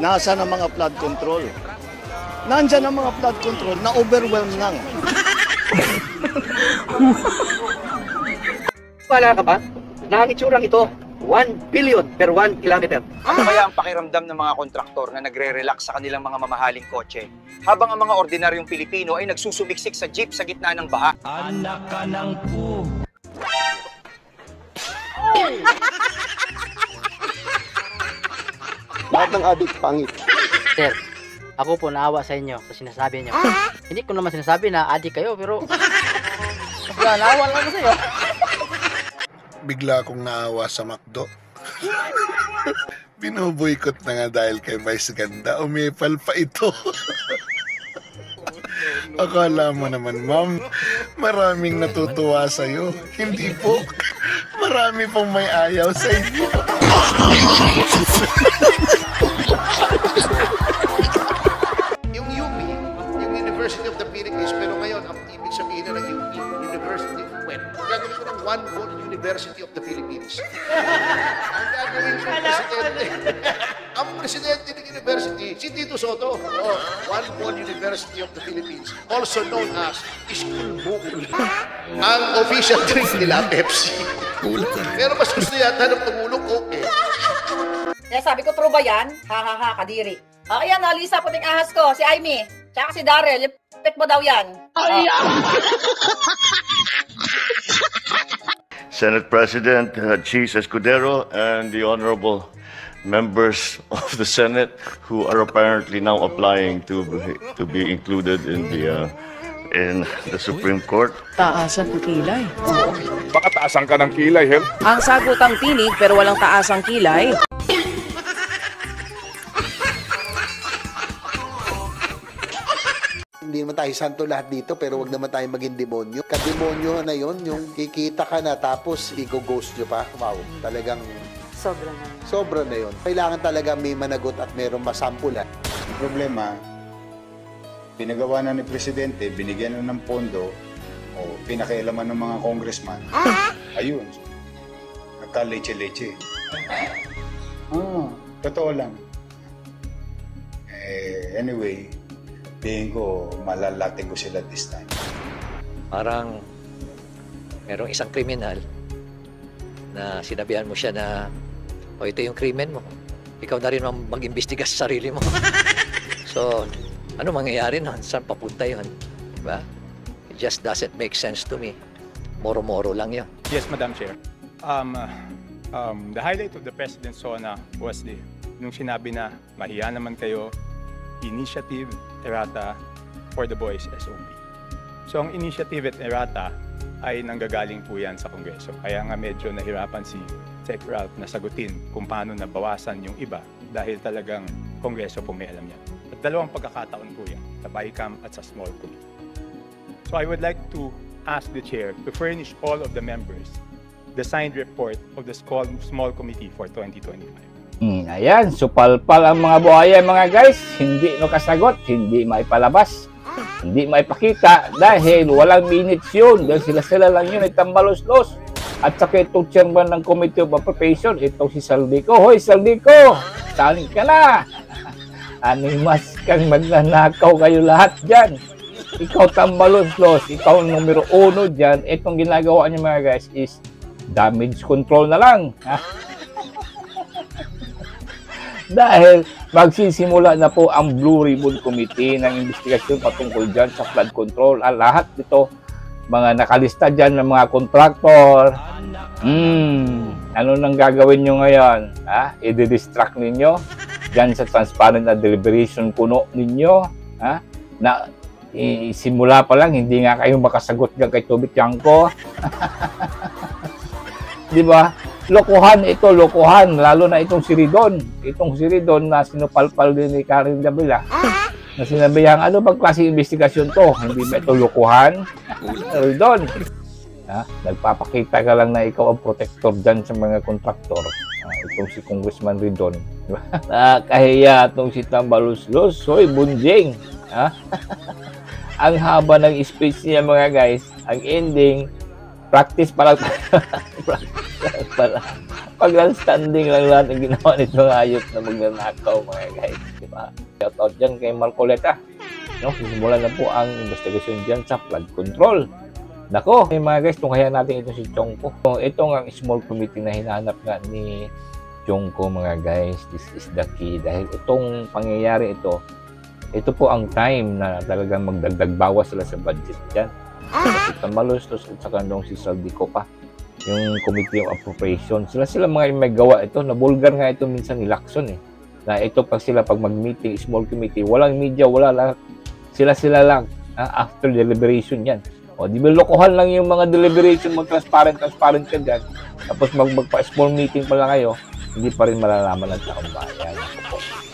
Nasa ng mga flood control? Nandyan ang mga flood control na overwhelmed lang. Wala ka ba? Na ang itsurang ito, 1 billion per 1 kilometer. Ano kaya ang pakiramdam ng mga kontraktor na nagre-relax sa kanilang mga mamahaling kotse habang ang mga ordinaryong Pilipino ay nagsusumiksik sa jeep sa gitna ng baha? Anak ka ng po. Lahat ng adik pangit. Sir, ako po naawa sa inyo sa sinasabi nyo. Hindi ko naman sinasabi na adik kayo, pero naawa lang ako sa'yo. Bigla akong naawa sa McDo. Binoboykot na nga dahil kay Vice Ganda. Umipal pa ito. Akala mo naman, ma'am, maraming natutuwa sa'yo. Hindi po. Marami pong may ayaw sa inyo. Yung UP, yung University of the Philippines, pero ngayon, ang ibig sabihin na ng UP, University of Web. Gagawin ko ng One World University of the Philippines. Ang gagawin ko presidente. Ang presidente ng university, si Tito Soto. Oh, One World University of the Philippines, also known as School Book. Ang official drink nila, Pepsi. Pero mas gusto yata ng Pangulong Coke. Kaya sabi ko, true ba yan? Ha, kadiri. O, ayan, Lisa, puting ahas ko, si Aimee, tsaka si Darrell, yung pet mo daw yan. Senate President Cheese Escudero and the honorable members of the Senate who are apparently now applying to be included in the Supreme Court. Taasan ng kilay. Baka taasan ka ng kilay, Hel? Ang sagot ang tinig pero walang taasang kilay. Hindi naman tayo santo lahat dito, pero wag naman tayo maging demonyo. Kademonyo na yon, yung kikita ka na tapos i-ghost nyo pa. Wow, talagang Sobra na. sobra na yon. Kailangan talaga may managot at mayroong masampulan. Problema, pinagawa na ni Presidente, binigyan na ng pondo, o pinakialaman ng mga congressman. Ayun, nagka-leche-leche. Totoo lang. Anyway, tingin ko, malalating ko sila this time. Parang merong isang kriminal na sinabihan mo siya na, o ito yung krimen mo. Ikaw na rin mag-imbestiga sa sarili mo. So, ano mangyayari nun? Saan papunta yun? Diba? It just doesn't make sense to me. Moro-moro lang yun. Yes, Madam Chair. The highlight of the President's SONA was nung sinabi na mahiya naman kayo, Initiative Errata for the Boys SOP. So ang Initiative at Errata ay nanggagaling po yan sa Kongreso. Kaya nga medyo nahirapan si Sec. Ralph na sagutin kung paano nabawasan yung iba dahil talagang Kongreso po may alam yan. At dalawang pagkakataon po yan, sa BICAM at sa Small Committee. So I would like to ask the Chair to furnish all of the members the signed report of the Small Committee for 2025. Ayan, supalpal ang mga buhaya mga guys. Hindi nakasagot, hindi maipalabas, hindi maipakita dahil walang minutes yun. Dahil sila lang yun ay tambalos-los. At saka itong chairman ng Committee of Appropriation, itong si Saldico. Hoy Saldico, saan ka na? Animas kang magnanakaw kayo lahat dyan. Ikaw tambalos-los, ikaw numero 1 dyan. Itong ginagawa niyo mga guys is damage control na lang. Dahil magsisimula na po ang Blue Ribbon Committee ng investigasyon patungkol dyan sa flood control. Ang lahat dito, mga nakalista dyan ng mga kontraktor. Ano nang gagawin nyo ngayon? I-distract ninyo dyan sa transparent na deliberation kuno ninyo. Na simula pa lang, hindi nga kayo makasagot dyan kay Tobit Yanko. Di ba? Lokohan ito, lokohan. Lalo na itong si Ridon. Itong si Ridon na sinupalpal din ni Karen Davila. Na sinabihan, ano bang klaseng investigasyon to? Hindi ba ito lokohan? Ridon. Nagpapakita ka lang na ikaw ang protector dyan sa mga kontraktor. Itong si Congressman Ridon. Kahiya itong si Tambalos-los. Hoy, bunjing. Ang haba ng speech niya mga guys. Ang ending, practice pa lang. Practice pa lang. Pag-standing lang lahat ang ginawa nito hayop na magnanakaw mga guys. Diba? Shout out dyan kay Marcoleta. No? Simulan na po ang investigasyon dyan sa flood control. Nako, mga guys, tunghayan natin ito si Chongko. Ito ang small committee na hinahanap nga ni Chongko mga guys. This is the key. Dahil itong pangyayari ito po ang time na talagang magdagdag bawas sila sa budget dyan. Si Tambaluslos at saka nung si Saldico pa. Yung Committee of Appropriation. Sila mga may gawa ito. Nabulgar nga ito minsan ni Lacson eh. Na ito pag mag-meeting, small committee, walang media, wala lang. Sila lang. After deliberation yan. O, di ba lokohan lang yung mga deliberation mo, transparent ka dyan. Tapos magpa-small meeting pa lang kayo, hindi pa rin malalaman ng taong bayan.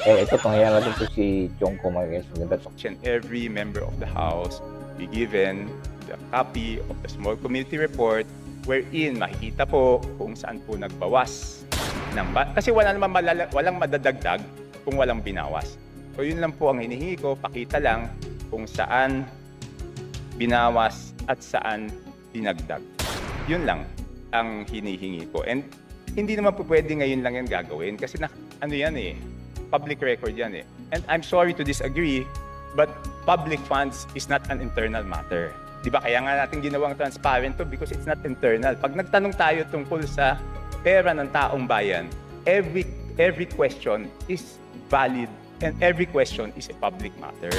Ito, tunghayan natin ito si Chongko mga guys. Maganda to. Every member of the House be given the copy of the small committee report wherein makikita po kung saan po nagbawas. Kasi walang madadagdag kung walang binawas. So yun lang po ang hinihingi ko, pakita lang kung saan binawas at saan dinagdag. Yun lang ang hinihingi ko. And hindi naman po pwede ngayon lang yan gagawin kasi yan eh, public record yan eh. And I'm sorry to disagree, but public funds is not an internal matter. Diba? Kaya nga natin ginawang transparent to because it's not internal. Pag nagtanong tayo tungkol sa pera ng taong bayan, every question is valid and every question is a public matter.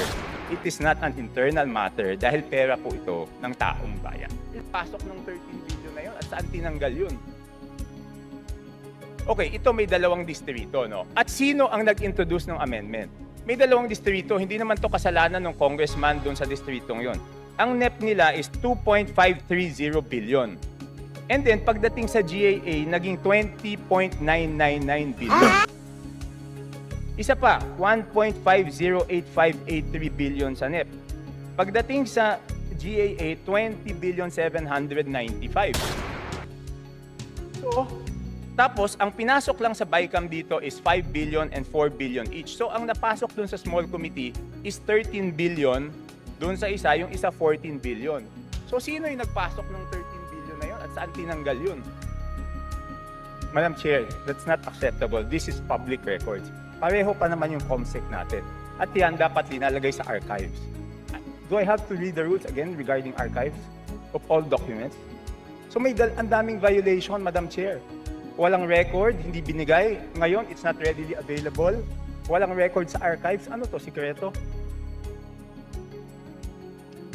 It is not an internal matter dahil pera po ito ng taong bayan. Pasok ng 13 billion na yun at saan tinanggal yun? Okay, ito may dalawang distrito, no? At sino ang nag-introduce ng amendment? May dalawang distrito, hindi naman to kasalanan ng congressman doon sa distritong yon. Ang NEP nila is 2.530 billion. And then, pagdating sa GAA, naging 20.999 billion. Isa pa, 1.508583 billion sa NEP. Pagdating sa GAA, 20.795. So, tapos, ang pinasok lang sa BICAM dito is 5 billion and 4 billion each. So, ang napasok dun sa small committee is 13 billion. Doon sa isa, yung isa 14 billion. So, sino yung nagpasok ng 13 billion na yun at saan tinanggal yun? Madam Chair, that's not acceptable. This is public records. Pareho pa naman yung COMSEC natin. At yan dapat linalagay sa archives. Do I have to read the rules again regarding archives of all documents? So, may ang daming violation, Madam Chair. Walang record, hindi binigay. Ngayon, it's not readily available. Walang record sa archives. Ano to, sikreto?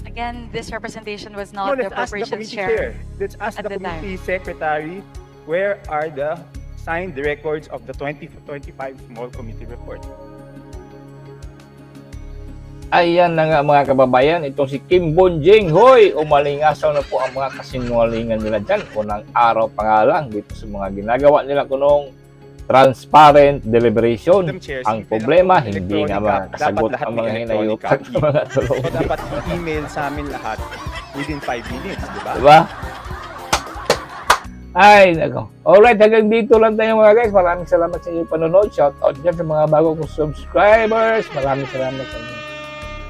Again, this representation was not the appropriations chair. Let's ask the committee secretary, where are the signed records of the 2025 small committee report? Ayan na nga mga kababayan, itong si Kim Bonjing. Hoy, umalingasaw na po ang mga kasinungalingan nila dyan. Unang araw pa nga lang dito sa mga ginagawa nila kunong transparent deliberation. Ang problema, hindi nga makasagot ang mga hinayupak ng mga tulong. So, dapat i-email sa amin lahat within 5 minutes, di ba? Diba? Ay, nako. Alright, hanggang dito lang tayo mga guys. Maraming salamat sa inyong panonood. Shout out dyan sa mga bago kong subscribers. Maraming salamat sa inyong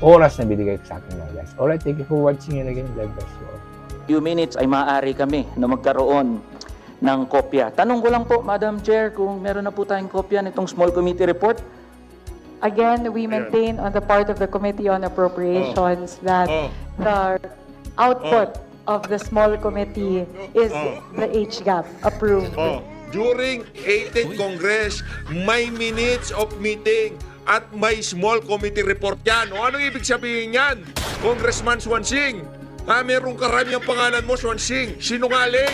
oras na binigay sa akin mga guys. Alright, thank you for watching and again, God bless you all. Few minutes ay maaari kami na magkaroon ng kopya. Tanong ko lang po, Madam Chair, kung meron na po tayong kopya nitong small committee report. Again, we maintain on the part of the Committee on Appropriations that the output of the small committee is the HGAF approved. During 18th Congress, may minutes of meeting at may small committee report yan. O anong ibig sabihin yan? Congressman Swansing, merong karamihan pangalan mo, Swansing. Sinungaling.